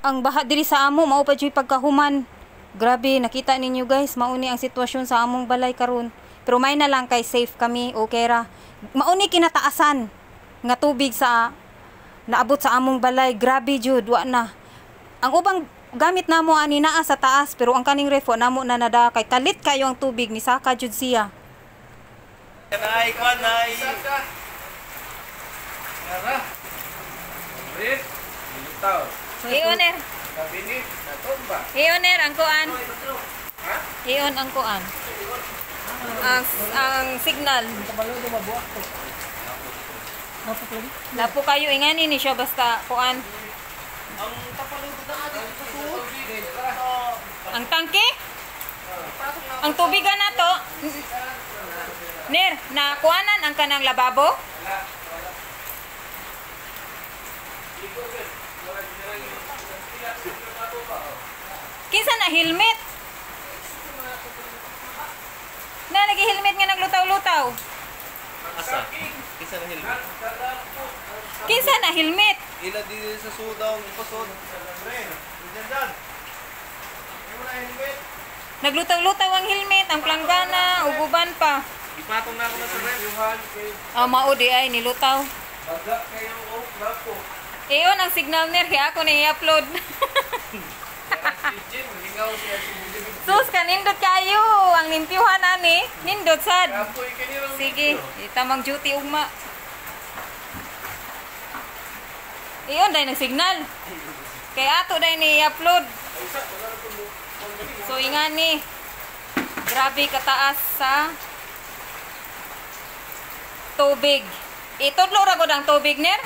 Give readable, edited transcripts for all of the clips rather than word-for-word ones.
ang baha diri sa amo mao pa jud pagkahuman. Grabe, nakita ninyo guys, mauni ang sitwasyon sa among balay karon. Pero may na lang kay safe kami, okay ra. Mauni kinataasan nga tubig sa naabot sa among balay. Grabe jud, wa na. Ang ubang gamit namo ani naa sa taas, pero ang kaning ref namo na nada kay kalit kayo ang tubig ni saka jud siya. Kanay kanay. Ara. Rit. Bitaw. Ioner. Kabinit na tumba. Ioner ang kuan. Ha? Iyon ang kuan. Ang signal. Lapo kayo ingani ni siya basta kuan. Ang tapaludo na sa suod. Ang tangke? Ang tubigan na to. Ner, na kuanan ang kanang lababo? Kinsa na helmet? Na nagi-helmet nga naglutaw-lutaw. Asa? Kisa na helmet. Kinsa na helmet? Ila di sa sudaw ng pasod. Diyan. Yung na helmet. Naglutaw-lutaw ang helmet, ang planggana, uguban pa. Ipatong na ako na sa ref. Yuhan kay Mao di ay nilutaw. baga kayo o lako. Iyon ang signal ner kaya ako na i-upload. Sus, kanindot kayo. Ang limpyuhan ani. Nindot sad. Sige, itamang duty ugma. Iyon dahil nag-signal. Kaya ato dahil ni i-upload. So, ingani. Grabe kataas sa tubig. Itudlo ra gud ang tubig ner.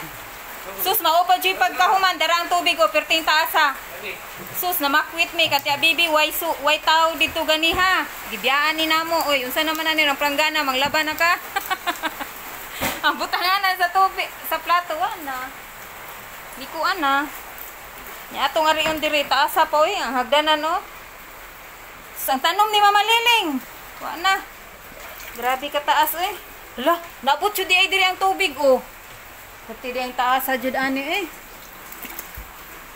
Sus, maupa dyan pagkahuman. Dara ang tubig o, perting taasa. Sus, namakwit mi. Katya, bibi, way tao dito ganiha. Gibiyaan ni namo. Uy, unsa naman na nirang pranggana. Manglaban na ka. Ang butanganan sa tubig. Sa plato, na. Likuan na. Nya atong ariyon diri. Taasa pa, uy. Ang hagdanan, no. Sus, ang tanom ni Mama Liling. Wa na. Grabe kataas, uy. Hala, nabot yun di ay diri ang tubig, oh. Pati di ang taas sa jud ani eh.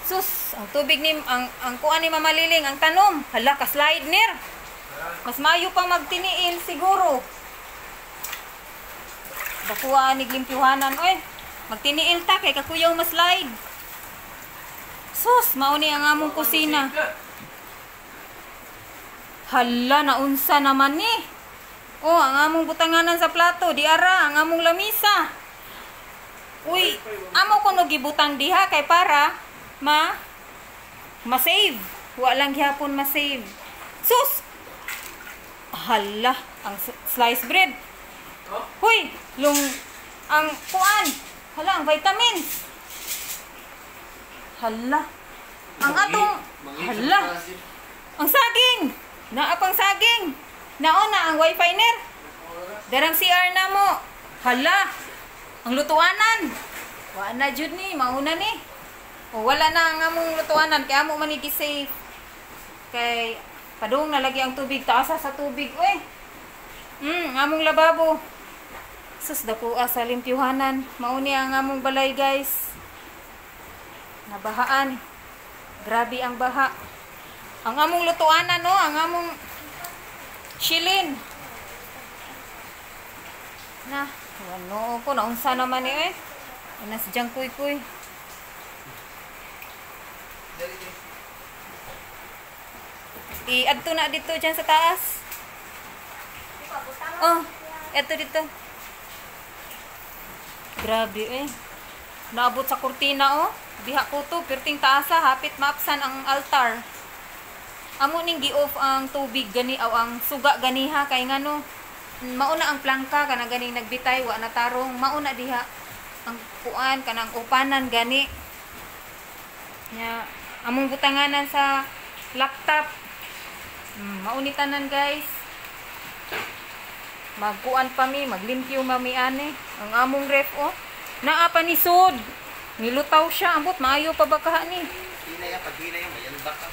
Sus, ang tubig ni ang kuan ni Mama Liling, ang tanom. Hala, ka-slide ner. Mas mayo pang magtiniil siguro. Dakuha ni glimpyuhanan oy. Magtiniil ta kay kakuyaw mas-slide. Sus, mao ni ang among kusina. Hala, naunsa naman ni. Oh, ang among butanganan sa plato, di ara ang among lamisa. Uy, amo ko no gibutang diha kay para ma-save. Wa lang gihapon ma-save. Sus! Hala, ang sliced bread. Huy, ang kuan. Hala, ang vitamins. Hala. Ang atong hala. Ang saging. Naapang saging. Naona ang wifi ner. Darang CR na mo. Hala. Ang lutuanan. Wa na jud ni, mauna ni. O wala na ang among lutuanan kay amo man ni safe. Kay padung na lagi ang tubig taasa sa tubig oy. Among lababo. Sus dako sa limpyuhanan. Mauni ang among balay guys. Nabahaan. Grabe ang baha. Ang among lutuanan no, ang among shilin. Na, ano ko, naunsa naman eh. Anas diyang kuy-kuy. I-adto na dito dyan sa taas. Oh, eto dito. Grabe eh. Naabot sa kurtina oh. Diha ko to, perting taasa, hapit maapsan ang altar. Amo ning gi-off ang tubig gani aw ang suga ganiha kay ngano. Mauna ang plangka kanang ganing nagbitay wa na tarong, mauna diha ang kuan kanang upanan gani nya among butanganan sa laptop. Maunitanan guys, magkuan pa mi, maglimpyo mami ani ang among ref oh. Naa pa ni sud nilutaw siya, ambot maayo pa baka ni. Hinay pa, hinay mayandak.